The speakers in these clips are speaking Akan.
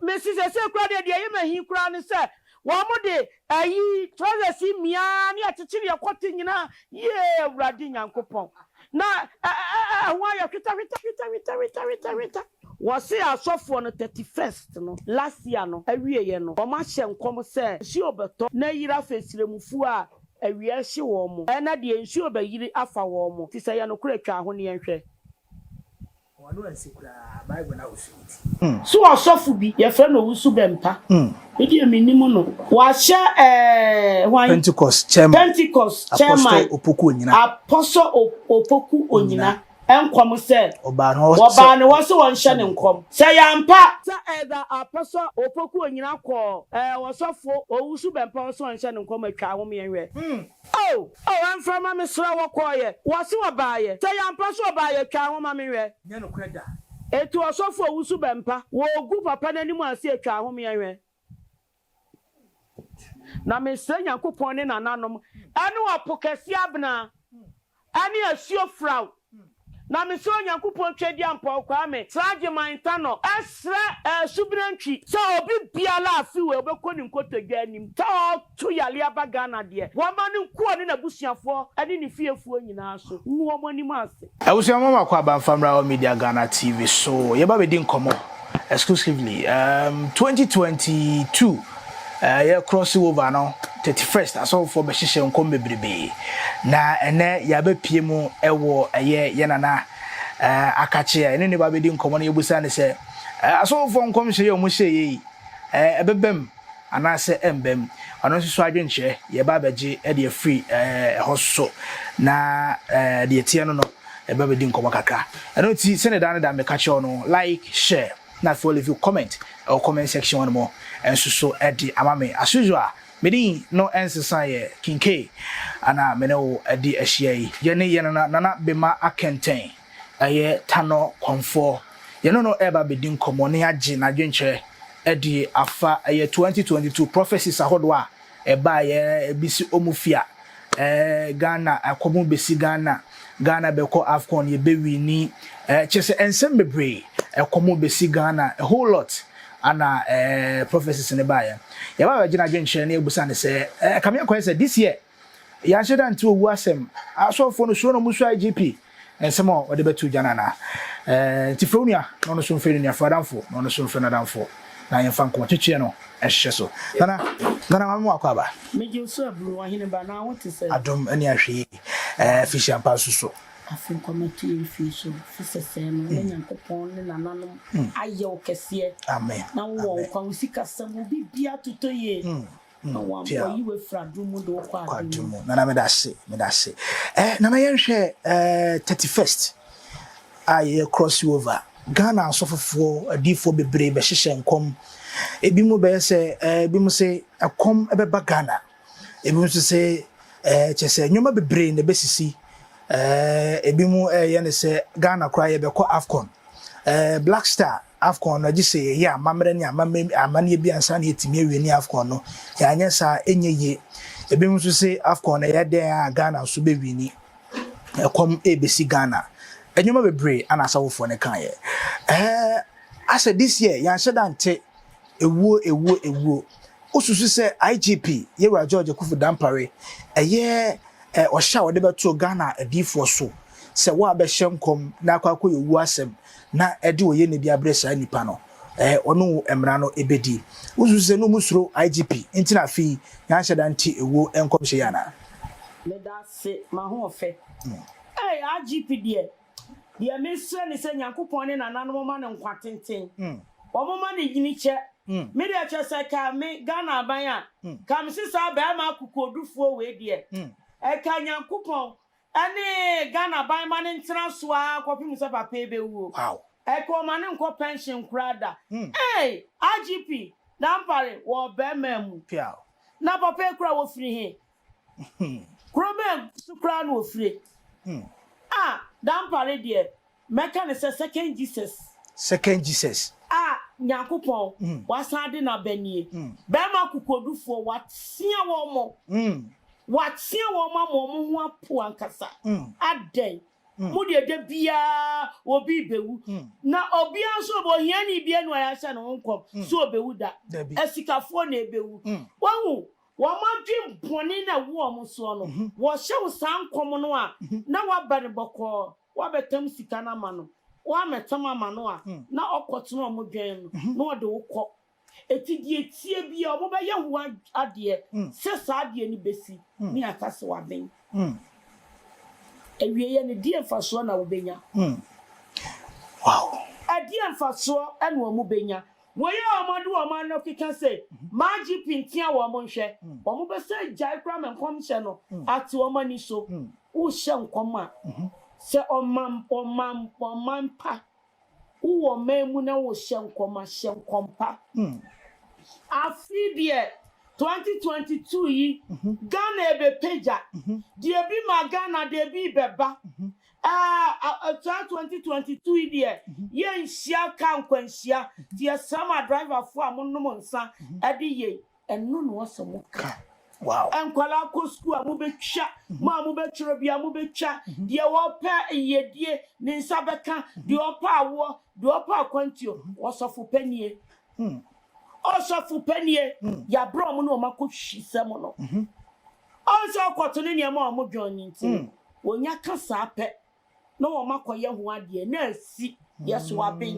Mrs. Secret, the Yema, he crowned and said, one more day, try to see me, and yet to chill your cotton, yeah, riding and coupon. Now, why are Rita? Was say I saw for the 31st, no, last year, no, every year, no, or my shame come say, she obeto, na yira face remufua, a real she warm, and at the ensure by yiri afa warm, to say, no, create a honey and share. So I saw for be your friend Owusu Bempah. It is minimum. Was Pentecost chairman. Opoku Onyinah. Apostle Opoku Onyinah. And come say, Obano was one shining come. Say, Ampa, the Apostle Opoku Onyinah call, was off for Owusu Bempah, so and shining come a cow me and Oh, I'm from my Miss Rawa Choir. What's you buy it? Say, I'm Pastor by a cow, mammy. No credit. It was off for Owusu Bempah. Wo group of anyone see a cow me and now, Miss Senya coupon in an anum. I know a pocasiabna. I need a sure frau. Now, Miss Sonia coupon trade and Paul Kwame. Traje my tano. Esra subranchi. So be a laugh you will be calling quote again. Talk to Yalia Bagana, dear. One man who called in a bush for and in the fear for in our so. No money must. I was your mama Kwaba from Raw Media Ghana TV. So, you didn't come up exclusively. 2022. Yeah, cross over now. 31st, I saw for Beshisha and Combe Bribe. Na ene yabe piemu ewo yenana akache ene ne ba bedi nkomo na yebusa ne se aso for nkom hye omo hye yi ebebem anase embem ono so adwenche ye ba beje e de free hoso na de tie no ebe bedi nkomo kaka eno ti se ne dan da me kache ono like share na follow if you comment or comment section one more and so edi amame as usual Medi no answer ye kinke ana meneo edi ehye ye nana Bema akenten aye tano konfo ye no eba bedi nkomo ne age na dwenche edi afa aye 2022 prophecies ahodo a eba ye ebisi omufia Ghana akomu besi Ghana beko AFCON ye bewini chese ensem bebre akomu besi Ghana a whole lot ana prophecies in the buyer. Yawa gina dwenche na ebusa ne se kamia kwa se this year ya sheda nti owu asem aso fo no so no musu IGP ensem o de betu jana na nti fronia no no so mfeni na fadanfo no no so mfeni na danfo na yemfa nko twetwe no ehye so nana mamu akwa ba meji so abru wa hine ba na what say adom ani ahwe fish ampa so afin committee fiso fisesem na nyankopon ne nananom aye okese amen na wo kwa usika samu bibia totoye na wa boyi we fradumu do kwa adumu na me da se na me yenhwe 31st aye cross over Ghana asofofo adifo bebre be hyehye nkom ebi mu be se ebi mu se akom ebeba Ghana ebi mu se chese nyoma bebre ne besisi ebimu ye ne se Ghana kra ye beko AFCON Black Star AFCON na gise ye amamre ni amane bi ansa na etimi awie ni AFCON no ya anya sa enye ebimu so se AFCON na ye den Ghana so be wini ekom ebesi Ghana enyoma bebre ana asawofo ne kan ye asa this year ya shedante ewo osusu se IGP ye George Kufu Dampare osha wode beto Ghana adifo so se wa be hyenkom na akwa yewu asem na ede oye ne bia bresa nipa no ono emra no ebedi uzuse no musuro IGP ntina fi ya hyeda nti ewu enkom hye yana me da se ma ho ofe IGP de mesre ne se nyankopon ne nananom ma ne nkwatenten omo ma ne gini che me de che se ka me Ghana ban a kam sisa ba ma kukodufuo we de Kenya coupon, any Ghana by man in transfer, copy Mr. Papa Bewu. Wow. Echo man and co pension crada. Hey, IGP, Dampare, or Bema. Piao. Na Papa Crow free here. Cromem, Sucran was free. Dampare, dear. Mekan is a second Jesus. Nyankopon was harding a benny. Bema could do for what? See a woman. What see a woman, po ankasa. Aden. mu de bia obi bewu na obi anso bo hia ni bia no ayasha no nkom so obewu da esikafo na ebewu wahu wo madwe boni na wo mo so no wo hyew san kom no a na wabare boko wabetam sika na ma no wa metam ama no a na okoto no mo dwen no na wo de wo eti die tie bia obo be ye ho ade se sa ade ni besi ni akase wa ben ewiye ne die mfaso na wo benya wow adie mfaso ene wo mo benya wo ye omadu o ma no kika se maji pintia wo mo nhwe wo mo be se jai kra men kom hye no ati wo mani so wo hye nkom a se omam pa wo memu na wo hye nkom pa afidie 2022 yi Ghana ebe peja die bi ma Ghana de bi beba 2022 yi die ye nhia kan kwanhia die sama driver fo amonom nsa ade ye enu no osomo ka wow enkwala ko school amubetwa ma amubetwero bia amubetwa die wo pa yedie ni nsa beka die opa awo die opa akwantio osofo panie Osofu penie ya bro mu no makohwisem no onso okoto ne niam a mo dwon nti wonya kasa pe na wo makoye ho ade na asi yeso aben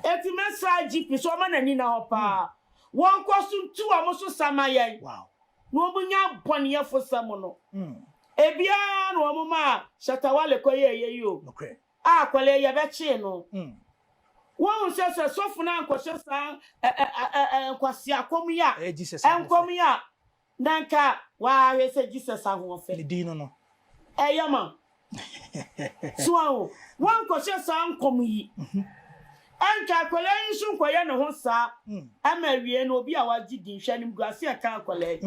eti message pi so ma nani na hopa won kosu tu amoso samayen wow no obunya bone fosam no ebia no mo ma shatawale koye yeyo okay kwale ye be chi no won se sofuna nkoshe san nkwasi akomuya enkomuya nanka wa we se Jesus ahofe le di no eyama so won nkoshe san nkomuyi anka kwale nsu nkoye ne ho sa amawie no obi a wagi di hwe nim guase aka kwale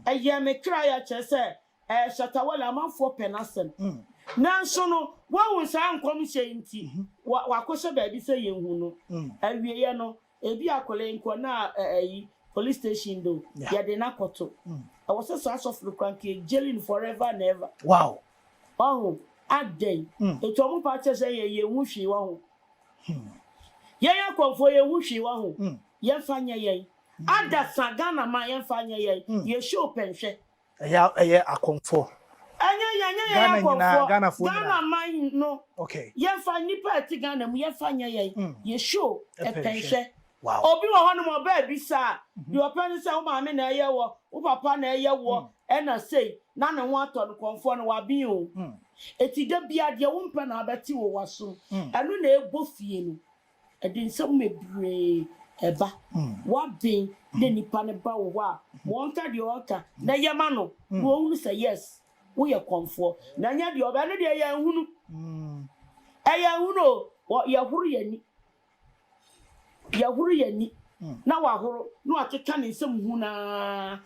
eyeme kra ya chese shatawala amanfo penasen nanso no won sa nkom hye nti wakoshe ba bi se yenhu no awie ye no ebi akole nko na police station do ya de na koto I was so of cranky jailing forever and ever wow aden eto mo pa che se ye yenhu hwe wa ho ye konfo ye hu hwe wa ho ye fanya ye ada sagana ma ye fanya ye ye show penhwe eye akonfo Anya Ghana man no. Okay. Ye fa nipa ati Ghana mu ye fa nya ye show e penhwe. Wow. Obi wo hono mo ba bi sa. Di open say wo ma me na ye wo, wo papa na ye wo, e na say na ne ho ato no konfo no wa bi o. Eti da bia de wo mpa na abati wo waso. Anu na ebo fie no. E di nsem mebre eba. Wa bin de nipa ne ba wo a. Won ka de oka na ye ma no. Wo hu say yes. We are comfort. Nanya di oba no de ya hunu. Eya hunu ya huru yani. Ya huru yani. Na wa huru no ateka ne nsem hu na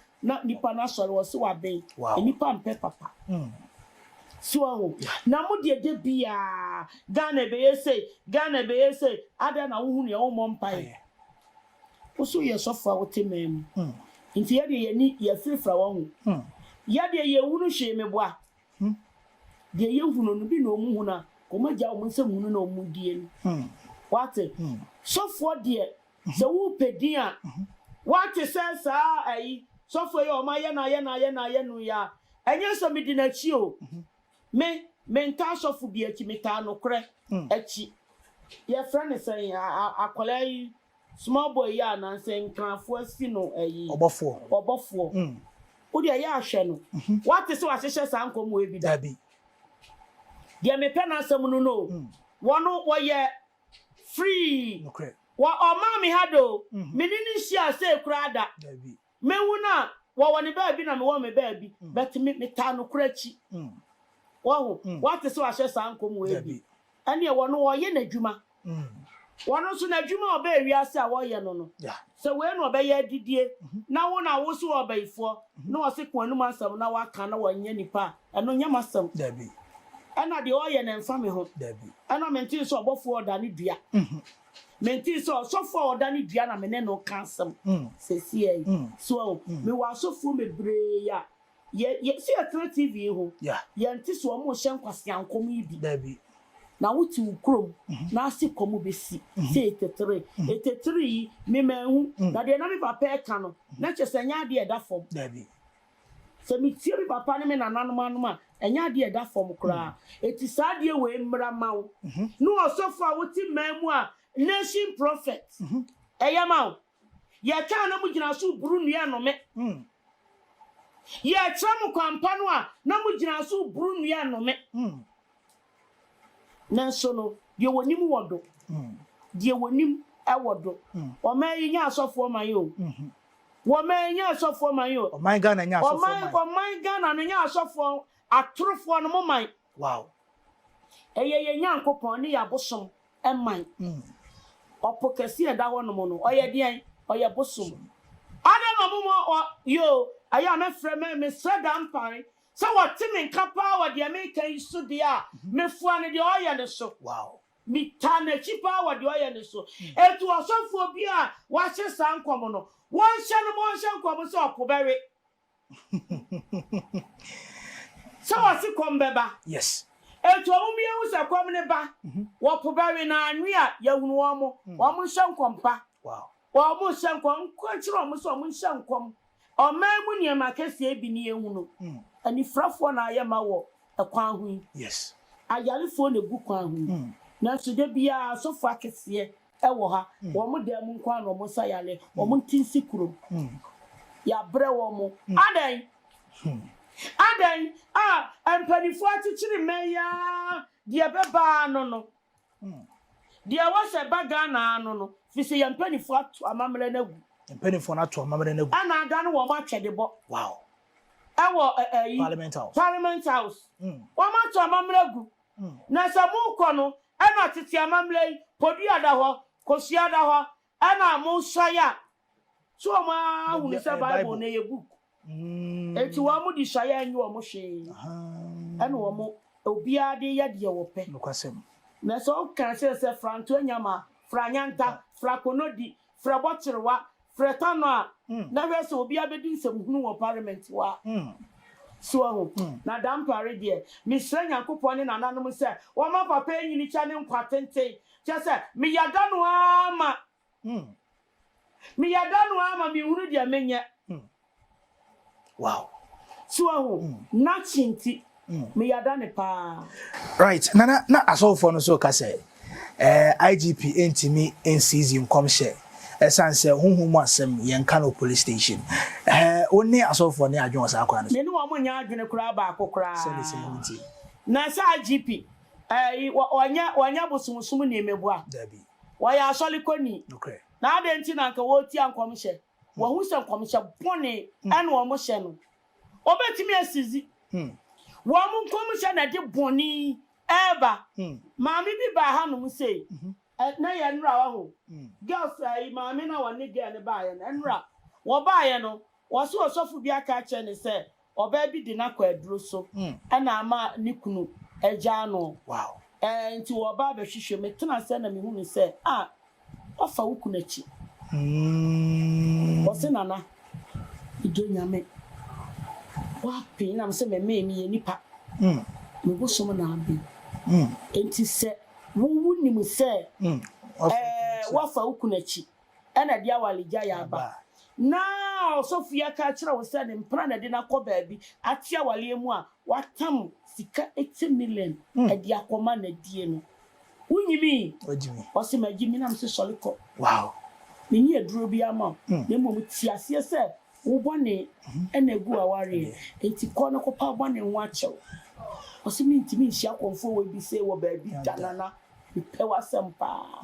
nipa na sori wo se wa ben. Nipa mpe papa. So aho. Na mo de bia Ghana be yese ada na wo hunu ya wo mompai. Wo so ye sofa wo temem. Nti ya de yani ya frifra wo hu. Ya de ye wunu hwe meboa de ye hunu no bi no mu huna ko magya o nsem hunu no mu die no what sofo de se wo pedin a what sense ayi sofo ye o ma ye na no ya enye so mi di na chi o me nta sofo bi achi meta no kre achi ye friend say akwalai small boy ya na nsen kanfo asi no ayi obofo Odi ya ahwe no what is wa hyehyɛ san kom we bi da bi dia me pɛ na asɛm no wono wo ye free okay wa o ma me hado me ni hia sɛ kura da bi me hu na wo woni ba bi na me wo me ba bi but me ta no kura chi wo what is wa hyehyɛ san kom we bi ane wono wo ye n'adwuma wono so n'adwuma oba ewiase a wo ye no se we no oba ye didie na wo na wo so oba ifo na wo se kwanu masam na waka na wanya nipa eno nya masam dabi ena de o ye na mfa me ho dabi ena menti so obofo oda ne dua menti so sofo oda ne dua na me ne no kansam se sie so me wa sofo mebre ya see a TV ho. Yeah. Yanti so mo hye nkwase ankom yi bi. Dabi. Na wuti ukrom na ase komo besi. Say 83. 83 me manhu. Na de na me papa e ka no. Na chese nya de da fom. Dabi. So me tie me papa ne me nananom anoma enya de da fom kra. Eti sa de we mmra mawo. No osofo a wuti mamu a nation prophet. Eya mawo. Ya ka na mu gina so buru nua no me. Ya tra mu kwampa no a na mu gina so buru nua no me. Nanso no de wonim wodo. De wonim ewodo. O ma yi nya asofo man yo. Wo ma nya asofo man yo. O my God na nya asofo man. O my God na nya asofo atorofo no mo man. Wow. Ye nyankopon ne ya bosom eman. Opokasi eda ho no mo no. Oye den, oye bosom. Ada no mo yo, aya me freme me seda ampan. So what Tim Kappa or the American studia, me fuane the oil so. Wow. Me tan a cheaper or the oil so. And to a so for beer, watch a sound common. One shan common so Poberry. So what's it come beba? Yes. And to a woman who's a common ba. What Poberry na ria, young woman, one shan compa. Wow. Or more shan come, quite almost one shan come. Or my money and my case be near uno. And if Frafo na yama wo a kwan hu. Yes. Ayalefo na gu kwan hu. Na so de bia so fa kese e wo ha. Wo mo dem nkwan no mo sayale. Wo mo tinsi kuro. Ya bre wo mo. Adan. Ampanifo atichiri meya de beba no no. De wo se baga na no no. Fi se yampanifo ato amamre na gu. Yampanifo na ato amamre na gu. Ana adan wo ma twede bo. Wow. Parliament House. Wama to amamregu. Na se mu ko no, e na tete amamre podu ada ho, kosi ada ho, e na mu soya. So ma hu se Bible na ye book. Enti wa mu di soya anyi wo mo hwe. E na wo mo obi ade ye de wo pe. Nokwasem. Na so kan se franto anyama, franyanta, frakonodi, frabotirewa, fretano a na we se obi abedi nsem hunu wo parliament wa. So na dampare de me sra nyankopon ne nananom se wo ma papa enyini cha ne nkwatente che se me yada no ama me hunu de menye. Wow. So na chinti me yada ne pa. Right. Na asofo no so ka say IGP entimi in season come share. Esanse hunhumu asem yenka no police station. Oni asofo ne adwon sa akwa no. Me no mo nya adwene kura ba akokora. Se nti. Na sa IGP wanya bosumsum ne mebua. Dabi. Waya asoli koni. Okay. Na ade nti na nka wo ti ankomhye. Wo hu se ankomhye bone ene wo mo hye no. Obetimi asizi. Wo mo ankomhye na de boni eba. Maami bi ba ha no mu sei. Na ya nra wa ho. Girls maami na woni girl ne ba ya na nra. Wo ba ya no, wo so osofu bi aka che ne se oba bi di na kwa aduro so. Na ama ni kunu eja no. Wow. Nti wo ba be hwehwe me tena se na me hu ni se ofa wuku na chi. Wo se nana ido nyame. Wa pe na me se me ye nipa. Me go so na abi. Enti se wo ni mu se wa fa wuku na chi. Na dia walija ya ba. Na Sofia ka kira wo se ne mpra na de na kɔ baabi atia wale mu a watam sika 80 million adi akoma na die no wunyimi o se magimi na mse soliko. Wow. Me ni aduro bi ama na mo tiase se wo bone na gu aware enti kɔ no kɔpa bone ho akyɛw o se mi ntimi nhia konfo we bi se wo baabi danana me pe wasempa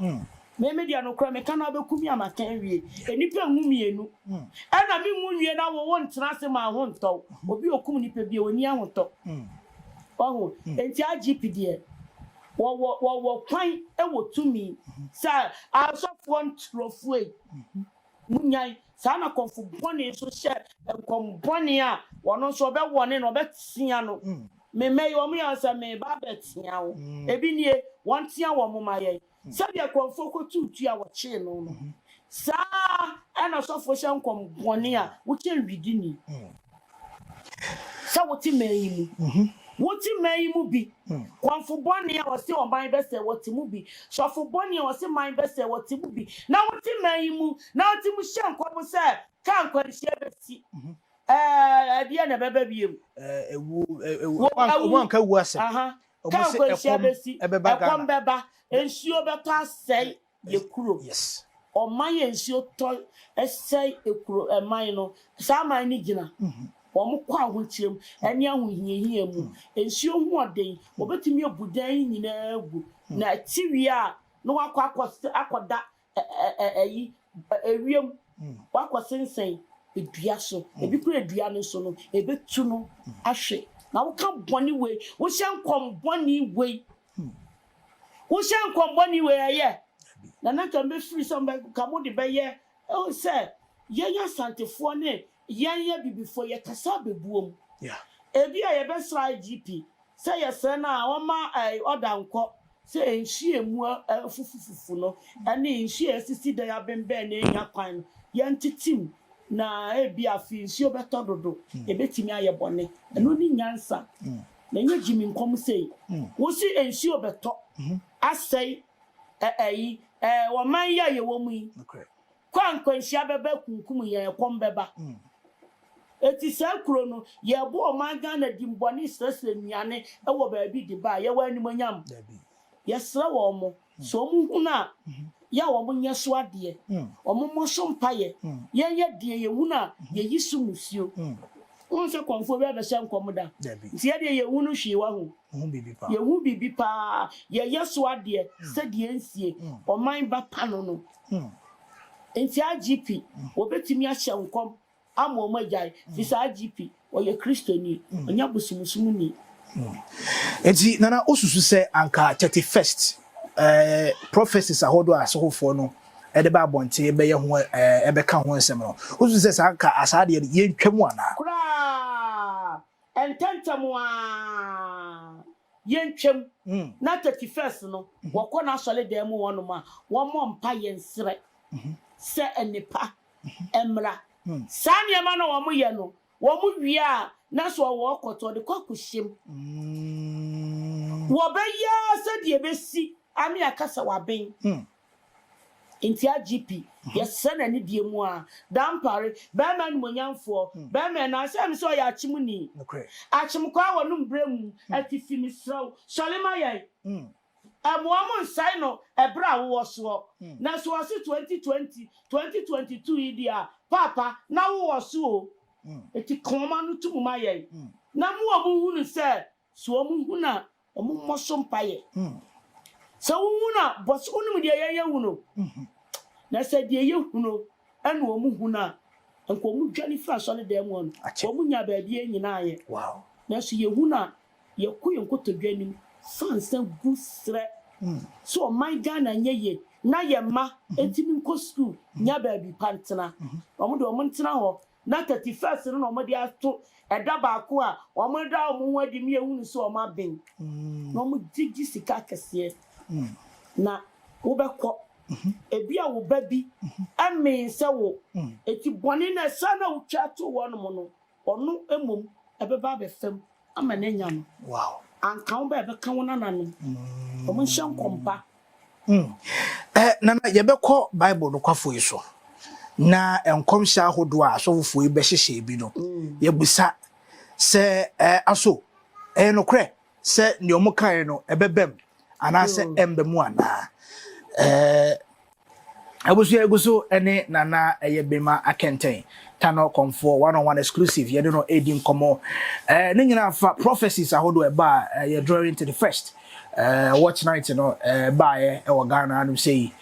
me media no kra me kana bekumi amakan wie enipa nwumienu na me nwunwie na wo ntena se ma ho ntɔ obi okum nipa bi oni ahotɔ oho enti agp de wo kwan wo tumi sa asofo ntrofo munyan sa na konfo bone so hye enkom bone a wono so be wone no be tia no me meyo me ansa me ba betia wo ebi nie won tia wo momaye sabi akonfo ko tutu a wo che no no sa ana sofo hye enkom bone a wo che widini sa woti mayimu woti mayimu bi kwanfo boni a wose oman be se woti mu bi sofo boni a wose man be se woti mu bi na woti mayimu na woti mu hyenko se kan kwalihye besi dia na bebe biem wan ka wu ase kan kwalihye besi ekom beba ensuo beto asai yekuro yes oman ensuo to esai ekuro eman no sa man ni gina omo kwa ahunchiem ene ahuhihia mu ensuo hu oden obetumi obudan nyina agu na tiwi a no akoda ewiem wakosensen edua so ebi kura edua no so no ebetu no ahwe na wo ka boni we wo hyenkom boni we wo hyenkom boni we aye na na kan be free some ka mo de be ye o say yenya santefo ne yenya bibifo ye kasa bebuom yeah ebi a ye be sra GP say ye se na wo ma odanko say enhie mu fufufufu no ane enhie asisi da ya bembe na enya kwan ye ntitim na ebi afi enhie beto dodo ebetimi aye bone eno ni nyansa na nye jimi nkom say wo si enhie beto asai wo man ya ye wo mu yi kwankwanhia beba kunkum ye kombeba eti sa kuro no ye bo o man ga na dimboni sese nuane e wo ba bi di ba ye wa animonyam ye sra wo mo so mu huna ya wo mo nya so ade o mo mo so mpaye ye ye de ye huna ye yisu musio unse konfo be be sha nkomoda nti ye de ye hunu hwi wa ho ye hu bibi pa ye yeso ade se de ensie o man ba pano no nti IGP obetimi ahye nkom amo magai fisa IGP oye kristoni onya busumusumu ni enti nana osusu se anka 31st prophecies ahodo asofo no ede ba bonte ebe ye ho ebe ka ho nsem no osusu se anka asade ye ntwam ana kura ententamwa ye ntwam na 31st no woko na sole dem wono ma wo mo mpa ye nsre se enipa emra sani ema no wo mo ye no wo mo wia na so wo koto de kwakuhyem wo be ya se de besi ami akasa waben inti IGP yesa na ne die mu a dampare Bema no monyamfo Bema na asem so ya achimuni achim kwa wonum bremu atifi misraw solema yai amuamu nsai no ebra wo so na so 2020 2022 idia papa na wo so eti koma no tumu maye na mu omuhunu se so omuhuna omumoso mpaye so omuhuna bos unum de ye huno na se de ye huno ene omuhuna enko omudwani fra so ne dem won omunya ba bia nyina ye wow na so ye huna ye koye nkotodwani sansan gusre so my Ghana nyeye na ye ma etimi nko school nya ba bi pantena omo de omo ntena ho na 31st no omo de ato eda ba ko a omo da omo ho adi mi ehunu so omo aben no omo digi sika kese na wo bekọ ebi a wo ba bi amen se wo eti boni na sa na wo twa to wo no mo no onu emom ebeba be fam ama na nyam wow anka wo ba be ka wo nanano omo hyan kompa nana ye bekọ bible no kwafo yi so na enkomhya ahodo a asofo yi be hyehye bi no ye busa se aso no kre se ne omo kan no ebebem ana se embemu ana abusu eguso ene nana eye Bema akenten tano komfo one-on-one exclusive ye no edin komo ne nyina fa prophecies ahodo eba ye drawing to the first watch night no bae e wo Ghana anu sei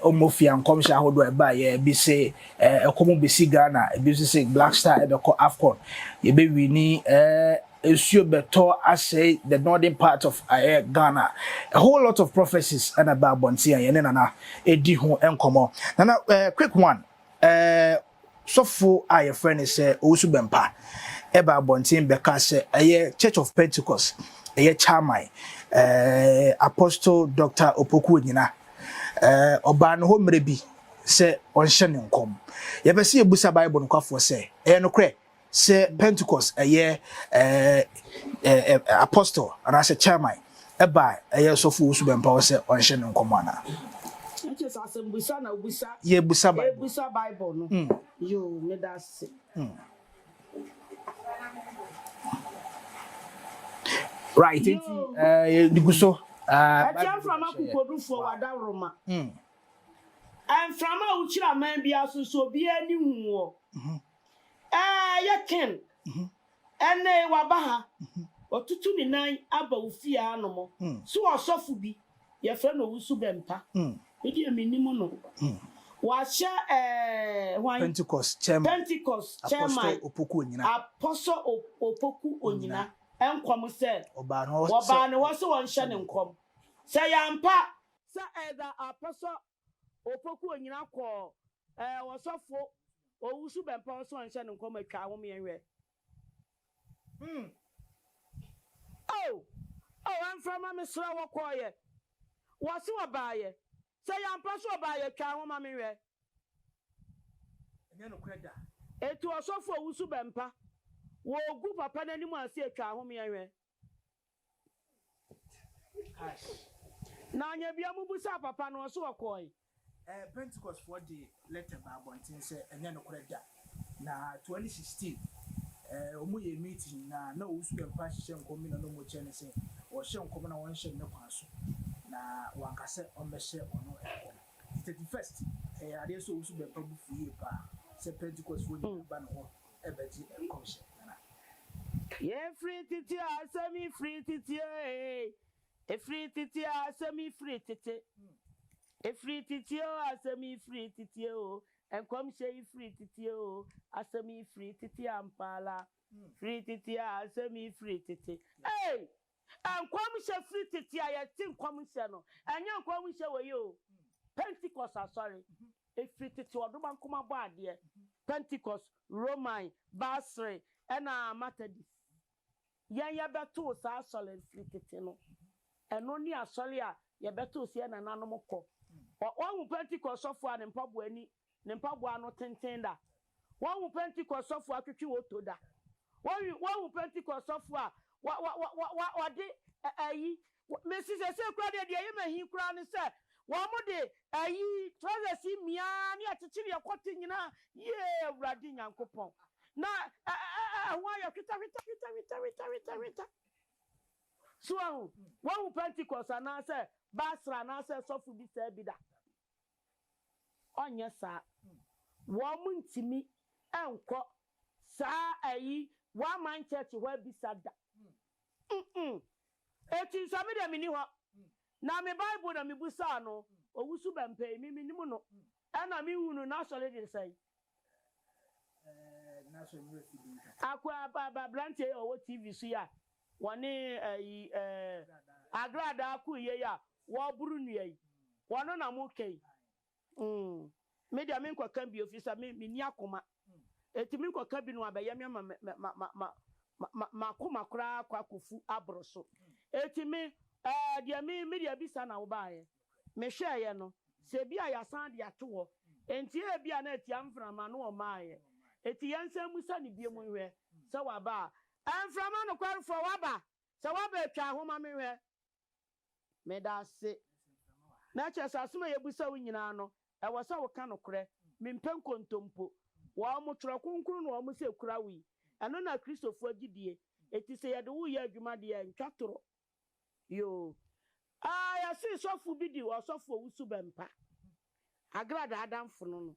omofia nkomhya ahodo eba ye bi se ekomo besi Ghana bi se Black Star ebeko AFCON ye be wini Esuo beto asay the northern part of Ghana. A whole lot of prophecies and about Bontia and nana edi ho enkomo. Nana quick one. So for our friend is Owusu Bempah. Eba Bontia beka se Church of Pentecost. Chamai. Apostle Dr. Opoku Onyinah. Oba no mrebi se onhye nkom. Ye be se ebusa Bible nkafo se no kre say Pentecost apostle and I say chairman eba so fu Owusu Bempah say onhye no nkomana just asem busa na busa ye busa Bible busa Bible no yo me da se right it diguso atiam from akukodufo wadawroma and from a uchira man bia so bi ani hu wo ye ken ene wabaha otutu ni nan aba ofia anomo so osofu bi ye fe no Owusu Bempah edi eminimu no wa hye Pentecost chairman chairman opoku Onyinah apostle opoku Onyinah enkom se oba no wo se won hye ne nkom se yampa se either apostle opoku Onyinah ko wosofu Owusu Bempah so won hye ne nkom atwa wo me enwe oh I'm from my sra wo koye wo se wo baaye se yampa so baaye twa wo ma me we enye no kweda etu osofu Owusu Bempah wo gu papa nanimu ase atwa wo me enwe na anya bia mu busa papa no so wo koye Pentecost for the letter ba bontin say enye no kweda na 2016 omu ye meeting na Owusu Bempah hye nkomi na no mo chene say wo hye nkomi na won hye ne kwaso na wankase ombehye ono 31st ade so Owusu Bempah bu fuye pa say Pentecost for the ba no ebeji enkomhye na ye free titi asemi free titi e free titi asemi free titi e free titi asemi free titi o enkomhye free titi o asemi free titi ampala free titi asemi free titi enkomhye free titi ayeti enkomhye no enye enkomhye we o Pentecost sorry e free titi oduma nkoma bo ade Pentecost Roman Basre ena Methodist ya beto sa solid free titi no eno ni asole a ye beto se na nanom kọ wọn Pentecost sọfọ a ne mpaboa ani ne mpaboa no tenten da wọn Pentecost sọfọ atwetwe woto da wọn Pentecost sọfọ a wa de ayi mesi se kura de ye mahin kura ne se wọn mo de ayi trousers mia ne atechiri yakote nyina ye awurade nyankopon na wọn ya kwita so wọn Pentecost na se Basra na se sọfọ bi se bi da onye sa wo muntimi enko sa ayi wa man church wa bisada eti so me de mini ho na me Bible na me busa no Owusu Bempah mi nimu no na me hunu na so le say na so mi refidi akwa baba branche owo TV so ya woni ayi agrada aku ye ya wo buru nu yi wono na mu kai media me nkwaka bi ofisa me ni akoma eti me nkwaka bi no abaye me ma koma kra kwa kofu abroso eti me dia me media bisa na wo baaye me hweye no se bia ya san dia to wo enti e bia na eti amframa no o maaye eti yensan musa ni bie mu hwe se wa ba amframa no kwarfo wa ba se wa ba twa homa me hwe me da se na chesa asuma ye busa wo nyina no e wo sa wo ka no kre mempen kontompo wo mo tro kunkuru no wo mo se kura wi eno na Kristofo agidie eti se ye de wo ye adwuma de ntwatoro yo ya si sofu bi di wo sofu Owusu Bempah agrada adamfo no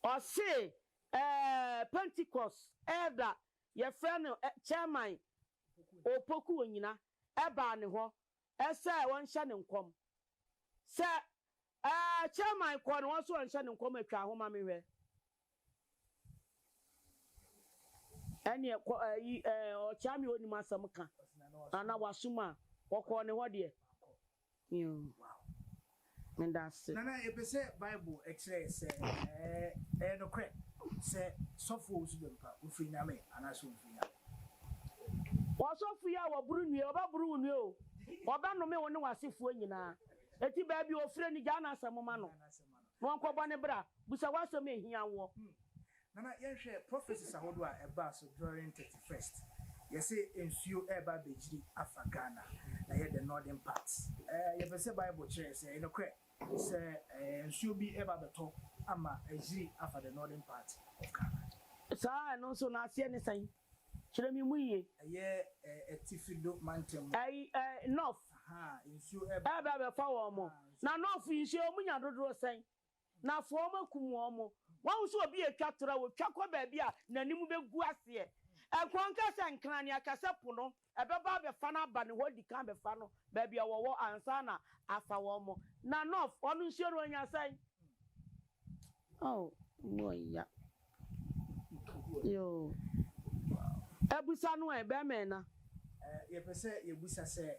o se Pentecost elder ye friend chairman opoku Onyinah eba ne ho ese won hye ne nkom se chairman ko no so hye ne nkom atwa homa me hwe ene o chami oni masam ka ana wasuma kokko ne ho de mendase nana epese Bible explain say no cre say sofo Owusu Bempah ufiri nyame ana so ufiri nyame wasofu ya waburu nue oba buru nue o oba no me woni wasefu nyina eti ba bi ofire ni gana asem ma no no nko bone bra busa wasem ehia wo Nana yenhwe prophecies ahodo a eba so during 31st. You say ensuo eba bejiri Afagana na ye the northern parts. You be say Bible church say you know kre say ensuo bi eba beto ama ejiri afa the northern part of Ghana. Sa no so na ase ne san. Kire mi muye. Etifido mountain. North. Ensuo eba be fa wo mo. Na north ensuo mu nya dodo san. Na fo ma kum wo mo. Wan so obi etwatora wo twakọ ba bia nanim begu ase. Ekwanka se nkran ne akase po no ebeba be fa na ba ne hodi kan be fa no ba bia wo ansa na afa wo mo. Na north onu nsuo ro nya san. Oh, moya. Yo. Ebusa no e be me na. Ye pese ye busa se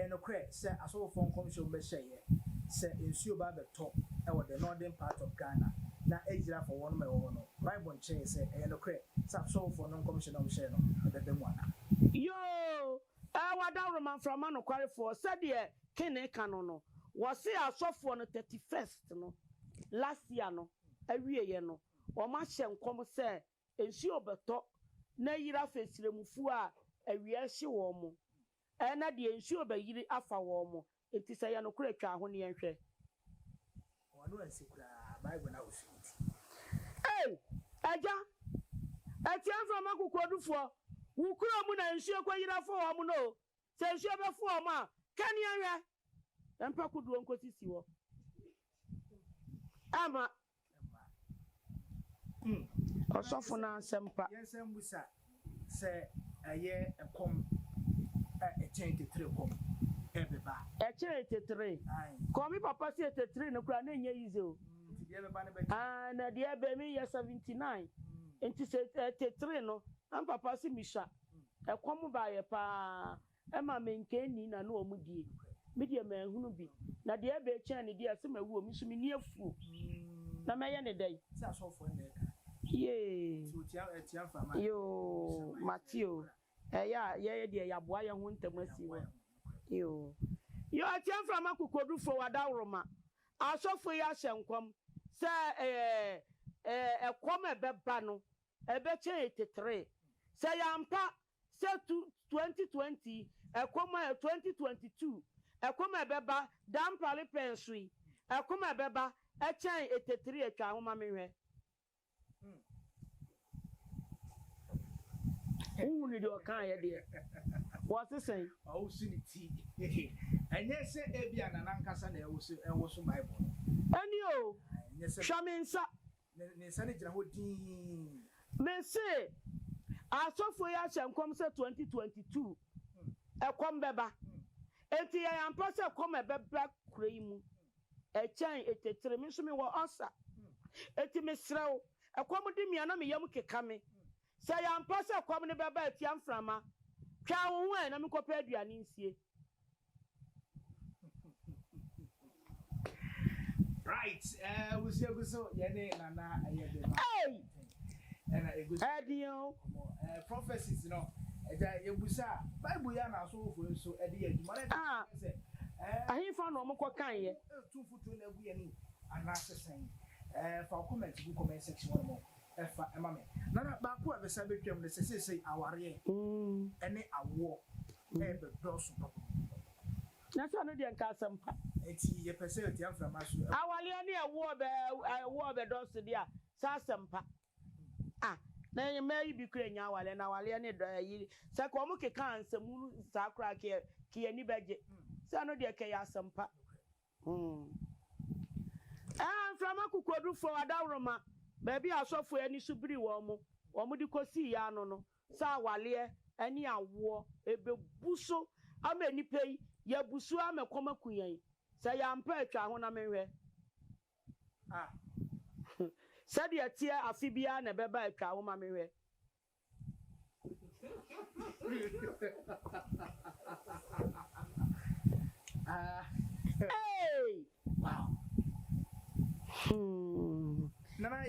no kre se aso fo nkomhye be hyeye se ensuo ba beto e wo the northern part of Ghana na ejira for one me wo no Bible nche se no kre se aso fo no nkomhye no hye no be be mu ana. Yo, wada roman from no kware for said ye kene kano no wo se aso fo no 31st no last year no awie ye no wo ma hye nkom se ensuo beto na yira fesremufu a awie hye wo mo na de ensuo ba yiri afa wo mo enti se ye no kura twa ho ne yenhwe wanu ansikura Bible na osuti aja atian from akukodufo wo kura mu na ensuo kwa yira fo wo mo no se ensuo be fo wo ma kan yanhwe empa kuduo nkosisi wo ama osofo na sempa yensem busa se aye ekom change 3 kom ebeba change 3 komi papa si 3 no kura na enye yize o na dia be mi 79 enti se 3 no am papa si misha ekom ba ye pa e ma menke ni na no omudie media ma hunu bi na dia be chan ne dia se ma wu omi so mi ni afu na meye ne dai se asofo ne ye tia fama yo Matthew ye de ya boa ye ho ntamasi wo yo tia fama kokodufo wadawroma asofo ya hyenkom se ekom ebeba no ebe chen 83 se yampa se 2020 ekom 2022 ekom ebeba dampale pensui ekom ebeba chen 83 etwa ho ma menhwe Uni do kan ye de. What is saying? Oh, sunity. And yes, say ebia na nankasa na ewo Bible. Ani o. Shaminsa. Ne sane gira ho din. Me say asofo ya hyenkom say 2022. Ekom beba. Enti ya yampa say ekom beba kura yi mu. Echan 83 me so me wo osa. Enti me srew ekom di mia na me yam keka me. Say I'm pass a common baba tiam frama. Twa wo na me kopa aduane nsie. Right. We say so yene nana ayede. Hey. And a good adio. Prophecies no. Eja yebusa Bible ya na so so ede aduma na say ahin fa no mo kokan ye. Tufutu na agu ye ni anasesen. For comment bu comment section mo. Efa emame nana ba ko abesa betwam ne sesese aware ene awo ebe dosu papa na so no de nka sampa eti ye pese oti amframa so awale ne awo be dosu dia sa sampa na ye mai bi kura nya awale na awale ne do yi se ko mo keka ansamu sa kura ke ani beje sa no de ke ya sampa amframa kukodufo adawroma Baby asofo ani subiri wo mo di kosi ya no no sa wale ani awo ebebuso ama nipai ya busu ama komakuyan sa ya mpa atwa ho na menhwe sa de atia afibia na beba atwa ho ma menhwe hey wow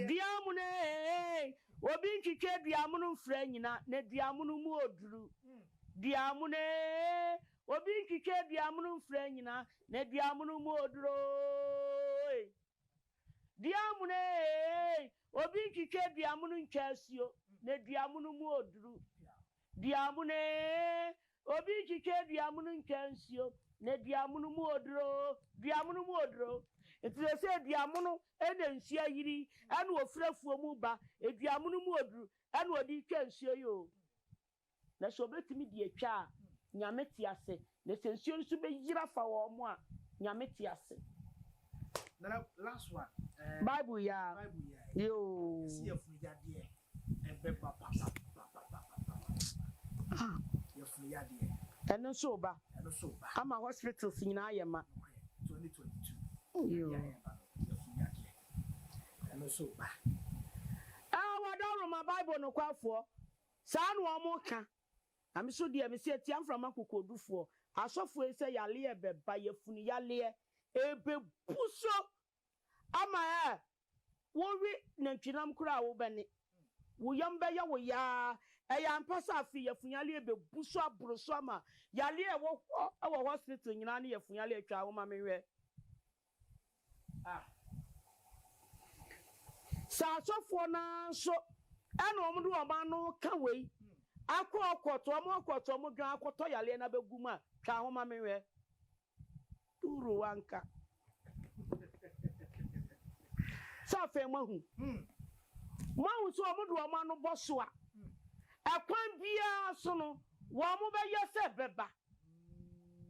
Diamune obi ntwitwe diamunu mfra nyina na diamunu mu oduru diamune obi ntwitwe diamunu mfra nyina na diamunu mu oduru diamune obi twitwe duamu ntwa asuo na duamu mu oduru duamu ne obi twitwe duamu ntwa asuo na duamu mu oduro enti se duamu ena nsuo yiri ana ofrafuo mu ba duamu mu oduru ana odi twa nsuo yo na so betimi di atwa nyame ti ase na se nsuo nso be yira fa wo mo a nyame ti ase na last one Bible ya yo see afunu yade ebe papa afunu yade eno so ba ama hospitals nyina ayema 2022 yo afunu yade eno so ba wadoro ma Bible no kwafo saa no omoka ami so de ami se tiam from akokodufo asofo ese yale ebeba yafunu yale ebe puso ama wowi nantwinam kura wo bene wo yam be ya wo ya ampasa afi yafunyale ebe buso abroso ama yale wo hospital nyina na yafunyale atwa wo ma menwe sa asofo na so ena omudu oba no ka wei akoto omo dwan akoto yale na beguma twa wo ma menwe turu wanka safe mahu mahu so omudu omo no boso a akwan bia so no wo mo be yese beba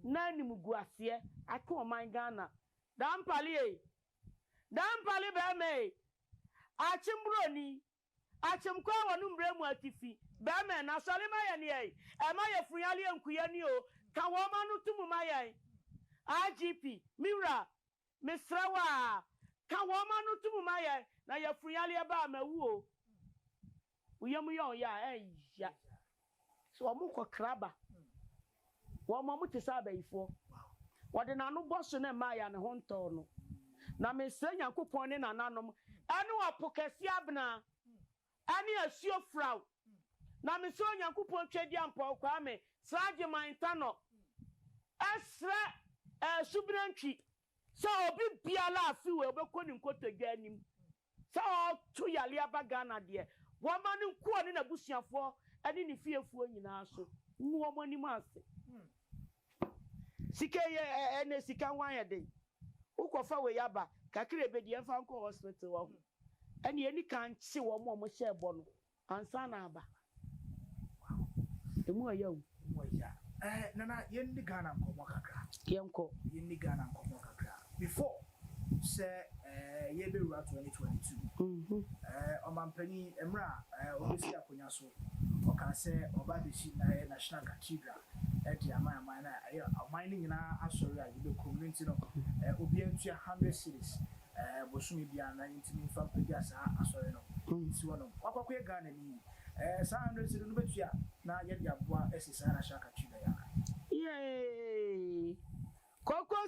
na nimugu ase aka oman Ghana dampale be me achimbroni achimkwa wonu mbremu atifi be me na sole maye ne e ma ye funyale enkuye ni o ka wo ma no tumu maye IGP Mira Misrawa ka wo ma no tumu maye na ye funyale ba mawu o uyemu yo ya ya so omu ko kraba wo ma mu tisa abayifo wode na no boso na maye ne ho nto no na mesra Nyankopon ne nananom ane wapokasi abna ane asuo fraw na mesra Nyankopon twedi ampa kwa me sraje mantano asra subrantwi so obi biala afi we obekoni nkotodwa anim so to yale abagana de wo ma ne nko ne na busuafo ane ne fiefuo nyina so nwo mo anim ase sike ye ene sika wan ye de ukofa we yaba kakire be de emfa nko hospital wo ene eni kan chi wo mo shebo no ansa na aba emu ayawu nana yendi Ghana nkomo kakra yenko yendi Ghana nkomo kakra before say ye be rua 2022 omampani emra obesi akonya so oka say oba de shi na national cathedral di amama na amani nyina asori a be community no obi antua 100 cities bosumi bia na intimi fa pagya sa asori no si wono akwakoye Ghana ni 100 cities no betua na ye di aboa esisa na shaka twida ya koko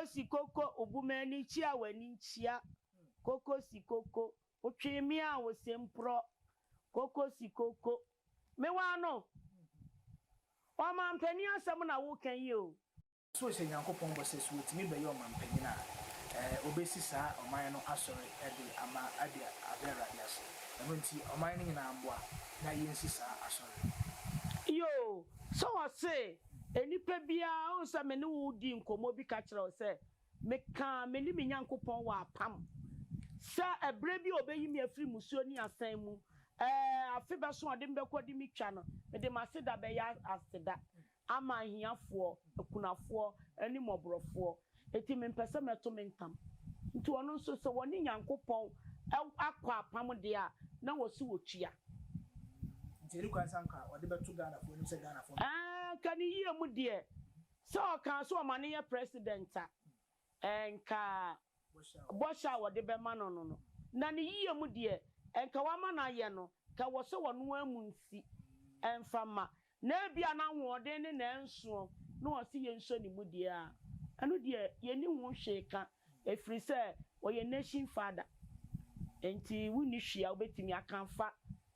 si koko obumani chia wani chia koko si koko otwemi a wo sempro koko si koko me wa no o ma mpani asem na wo kan yi o so se Nyankopon bo se so timi be yo ma mpani na obesi sa oman no asori ede ama ade abera yes nti oman ni na amboa na yensi sa asori yo so I say enipa bia o se me ne wo di nkomo bi ka kire o se me ka me ni me Nyankopon wa pam sa ebre bi obeyi me afiri musuo ni asan mu afi be so ode mbe kodi mi twa no me de maseda be ya aseda ama hiafo ekunafo ani mobrofo eti me mpese meto me ntam nti wono nso se woni Nyankopon akwa pam de a na wosi wotua nti kwa sanka ode beto Ghana fo ni se Ghana fo kan yie mu de so kan so ma ne ye president enka bosha wode be ma no na ne yie mu de enka wa ma na ye no ka wo se wono amunsi enfama na bia na nwode ne na enso na wo se ye nso ni mu de a anu de ye ni hu hwe ka efri se wo ye nation father enti wuni hwia obetimi akanfa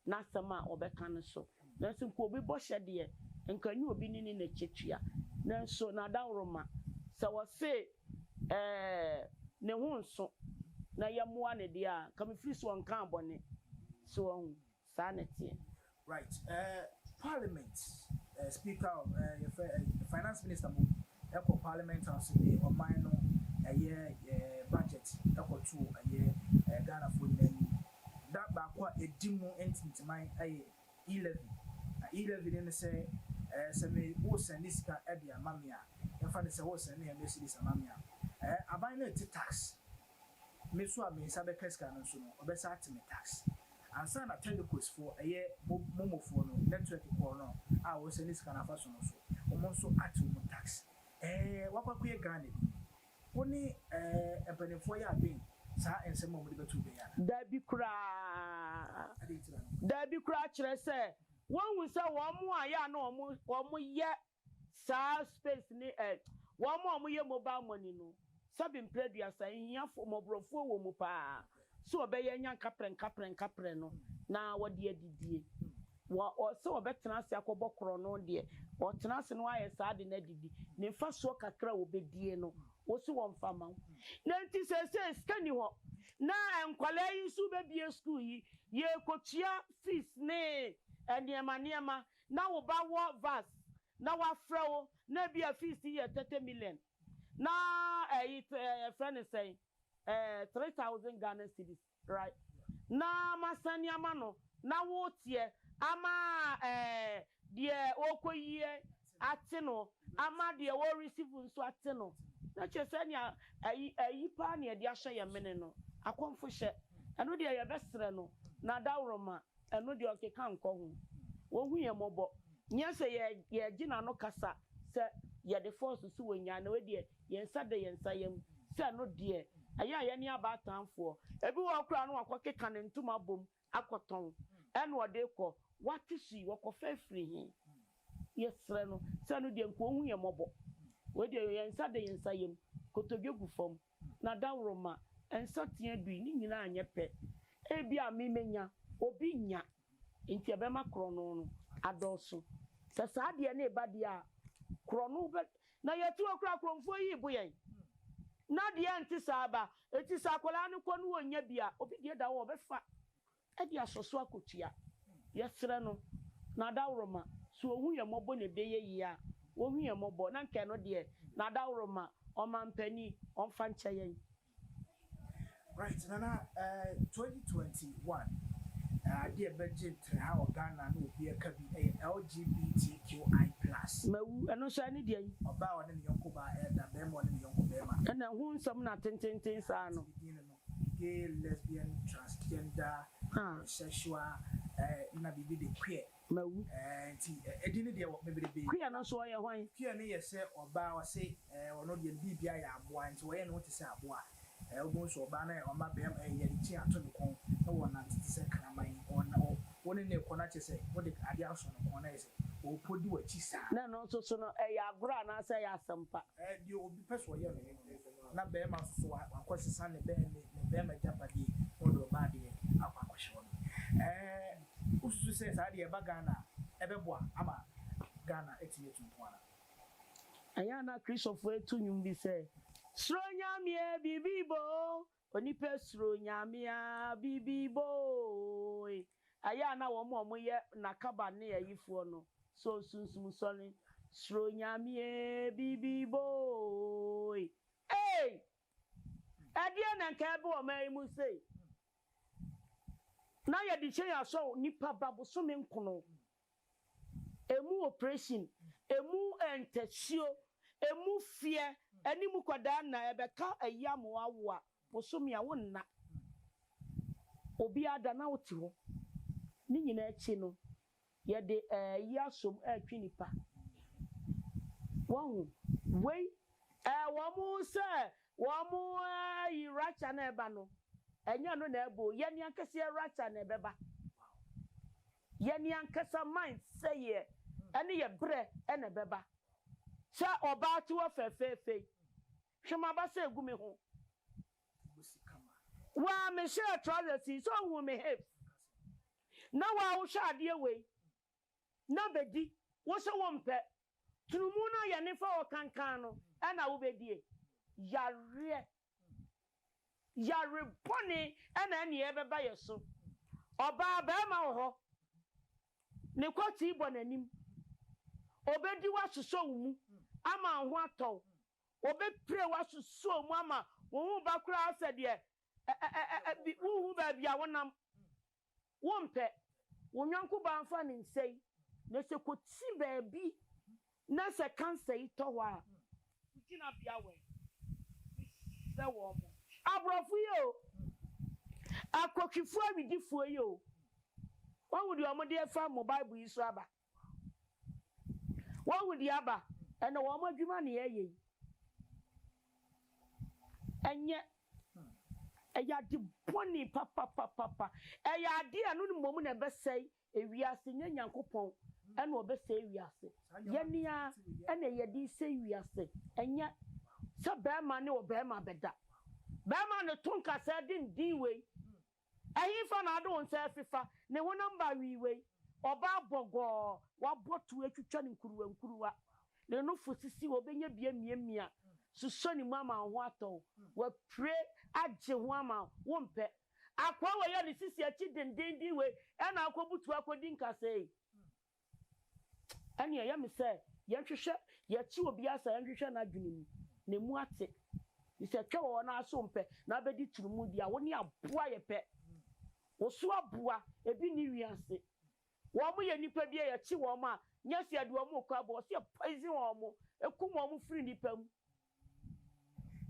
na sama obeka no so na so ko obi bosha de enka ni obi ni na chetua na so na dawroma se wo se ne hu nso na ye moa ne dia come free so nkan bone so sanity right parliament speaker of finance minister mo eko parliament house dey o man no budget eko to Ghana for them that ba kwa edimu entintiman e11 ne say me wo send this ka e bia mamia e fa ne say wo send ne this mamia aban na ti tax me so a me sabe keska no so no obesa atime tax ansa na telecos for momofo no network ko no a wo send this ka na fa so no so o mo so atu tax wakwaku ye Ghana woni ebenefo ya ben sa ensemo mo de betu be ya da bi kura kire se won hu se wo mo aya na wo ye sa space ni wo mo ye mobile money no sabi mpredua sa hia fo mobrofo wo mu pa so obeye nya kapre no na wo de adidie wo se obetena ase akobokro no de o tena ase no aye sa de na didi ne fa so kakra wo bedie no wo se wo mfa ma na nti se skani ho na enkwala yi su be bie school yi ye kotua fees ne eniema na wo ba wo vas na wa frewo na bia fees yi 30 million na friend say 3,000 Ghana cedis right na masaniama no na wo tie ama de okoyie ate no ama de wo receive nso ate no na chese ne ayi pa ne de ahye ye mene no akomfo hye eno de ye besere no na dawroma eno de okeka nko ho wo hu ye mobo nya se ye gina no kasa se ye de force su wonya na we de ye nsa de ye nsa yam se no de aya ne abatanfo ebi wo kura no akokeka ne ntuma bom akoton eno ode ko watisi wokofa free hin yesre no se no de nko hu ye mobo we de ye nsa de ye nsa yam kotodwegu fam na dawroma ensa tia du ni nyina anye pe ebi a memenya obi nya enti ebema krono no adoso se sa de na eba de a krono be na yetu okra kromfo yi boyen na de enti saba eti sakola no ko no wonya bia obi de da wo be fa e de asoso akotua yesre no na dawroma so ohu ye mobo ne be ye yi a ohu ye mobo na nke no de na dawroma o mampani on fa ncheyen right nana 2021 dear budget how Ghana no be a kabi LGBTQI+ mawu eno so ani de yi oba woni ne yonko ba da Bema woni ne yonko Bema ena hu nsam na tententen sa no gay lesbian transgender sexual na bibi de queer mawu nti edini de wo bebrebe queer no so ye hwan queer ne ye se oba wa se ono de bibia ya aboa nti wo ye no te se aboa obo so oba na o ma Bema ye de chi ato ne kon na wo na te se kraman ona woni ne kona che se wo de ade aso no kon na ye se o podi wa chi sa na no so no ya agura na se ya asampa de obi peso ye na Bema so akwosesa ne Bema japadi o do ba de akwakwhye won ususu se sa de ba Ghana ebeboa ama Ghana etimetu mpona aya na Christopher etu nyum bi se Sronyamie bibibo onipe sronyamia bibibo aya na wo mo ye nakaba ne yifo no so sunsum sori sronyamie bibibo adie na nka be o mai mu sei na ye di che ya so nipa babo so me nkono emu operation emu entesio emu fie animu kwada na ebeka ayamo awo a bosomia wonna obi ada na wote ho ni nyina achi no ye de yasom atwi nipa won wei womu se womu yi racha na eba no enya no na ebo ye ni ankase racha na ebeba ye ni ankasa mind say ye ene ye bre ene beba sa oba ti wo fefefe hwema ba se egu me ho wa me share trousers so hu me hips na wa wo sha ade we na bedi wo se wo mpe tunumu na ye ne fa o kankan no na wo bedie yare yare bone ena ne ebeba yeso oba Bema wo ho ne kwati ibo nanim obedi wasuso mu ama ho atɔ obepre wasuso mu ama wo hu bakura asede wo hu ba bia wonam wo mpɛ wo nyanko ba mfa ne nsei na se koti baabi na se cancer ito wa ugina bia we se wo mo abrofu yo akokifu awidifu yo won wudi omode efa mo bible yi so aba won wudi aba ene wo mo adwuma ne yeye enye eyade boni papa eyade anu ni momu na besei ewiase nya nyankopon ene obesei ewiase yenia ene yedi sei ewiase enye se Bema ne Bema beda Bema ne tonka se din we ehifa na ado nse fifa ne wonam ba wiwe oba bogo wa botu etwetwa ne nkuruwa ne no fosisi obenya bia miamia suso ni mama ho ato wa pray agye ho ama wo mpe akwa wo ye ne sisi achi dendendin we ena akobutu akodi nkase ene ya me se ye hwehwe ye chi obi asa ye hwehwe na adwene mu ne mu ate ni se twa wo na aso mpe na abedi turumu dia wo ni aboa ye pe wo so aboa ebi ni wiase wo mo ye nipa bia ye chi wo ma nyasi ade wo mo kwa bo se poison wo mo ekum wo mo free nipa mu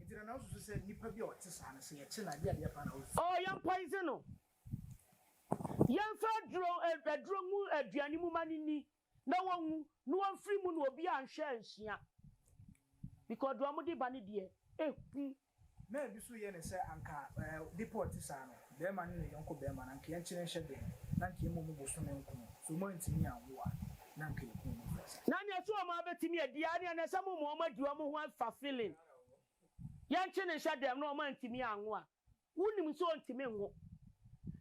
Itira na usu se nipa bia o tesa na se ye chi na dia pa na o oh yan poison no yan fa dro mu aduani mu manini na wonwu no won free mu no obi anhwe anhia because do amudi ba ne de eku na bi so ye ne se anka deport sa no Bema ne yonko Bema na nke yankyere hye de na nke mu bo so menku so mo ntimi anwo na nke ku mu na ne so ma betimi adia ne na sam mo ma diwa mo ho afa feeling yankyere hye de no ma ntimi anwo a wunim so ntimi nwo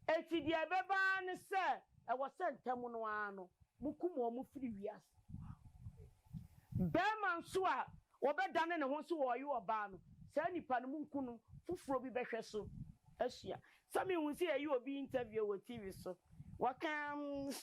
eti de beba ne se e wo se ntam no ano mukum o mu firi wiase Bema nso a obedane ne ho so wo ye oba no sa nipa no munkunu fufuro bi behwe so ahia sami hunsi ayi obi interview wo TV so wakam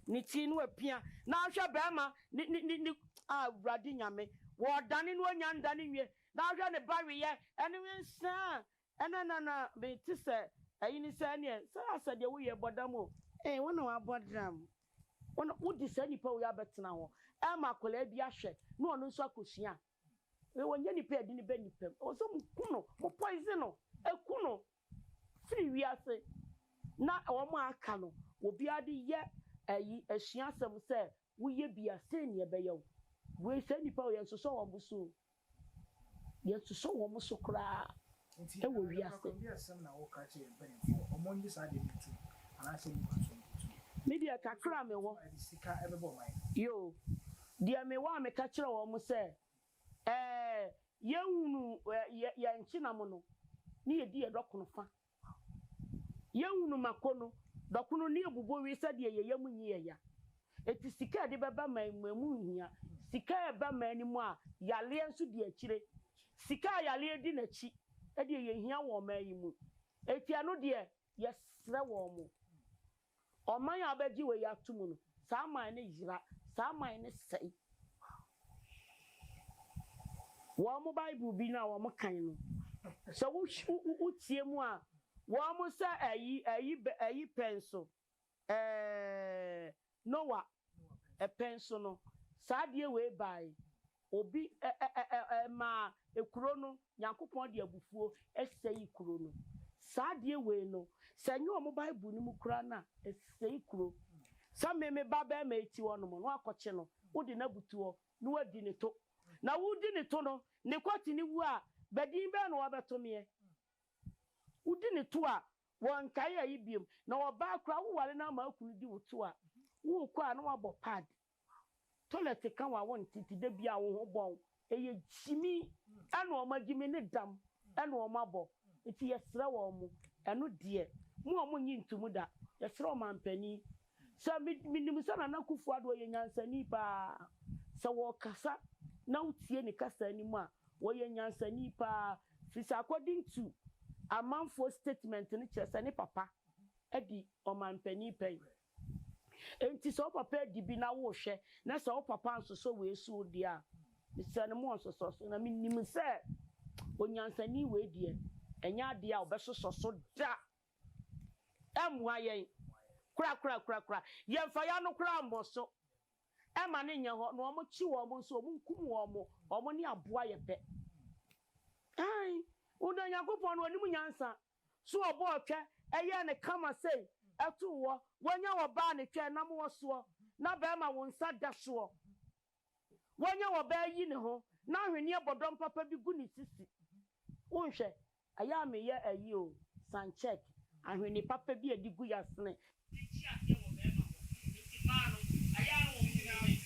ni ti no apia na ahwe Bema ni awrade nyame wo dane no anya ndane nwie na ahwe ne bawe ye ene wensa na be ti se ayi ni sa ne sa asade wo ye bodamo wona wa bodam wona wodi sa nipa wo ya betena ho ma kola bi ahwe no ono nso akosua we wonye nipa edi ni be nipa o so mukuno mo poison no ekuno free wiase na wo mo aka no obi ade ye ayi ahia asem se wo ye bia se ne be ye we se nipa o ye so so wo buso ye so so wo mo so kra e wo wiase bi asem na wo ka che benefo omonyi sa de mutu ana se mu so media kakra me wo sika ebebo mai yo dia me wa me ka kire wo mo se ye hunu ye nkinam no ni ye di ye dokono fa ye hunu makono dokono ni ebubo wi sa de ye yam nyi ye ya eti sika de beba mamu hia sika e ba mani mu a yale enso de akire sika yale di na chi e de ye hia wo mayi mu eti ano de ye sre wo mo oman abaji we ya tumu no sa man ne yira sa man ne sei wo mo bible bi na wo mo kan no so wo tie mu a wo mo sa ayi penso Noah penso no sa de we bai obi ma ekuro no Nyankopon de abufuo esei kuro no sa de we no sanyo wo mo bible ni mu kura na esei kuro sa me ba Bema eti wo no mo no akoche no wo de na butuo no wadi ne to na wudi ne to no ne kwati ni wu a badin be no wabeto me wudi ne to a won kai ayi biem na oba akra wo wale na ma akunu di wo to a wo kwa na wabo pad toilet kan wa won titi da bia wo ho bon eye jimi ana o magimi ne dam ana o mabo eti yesra wo mu eno de mu o mu nyi ntumu da yesra o mampani sa minim sa na kufu ado ye nyansani pa sa wo kasa na utie ne kasa ni mu a wo ye nyansani pa fisa according to a man for statement ni kyerɛ ne papa edi ɔmanpani pɛn enti sɛ papa di bi na wo hwɛ na sɛ papa nso so we so di a misɛ ne mo nso so na minim sɛ onyansani we die enya ade a obesoso so da emwa yen kura yemfa ya no kura mboso ema ne nya ho no omo chi wo mo nso omo nkum wo omo ne aboa ye pe ai udo yakopon oni mu nyansa so obo otwe eye ne kama sei etu wo wonya wo ba ne twe na mo so na ba ma wo nsa da so wonya wo ba yi ne ho na hwene bodom papa bi gu ne sisi wonhwe aya me ye ayi o san check ahwene papa bi adi gu yasne ti ade wo be ma ho ti ma no aya no wo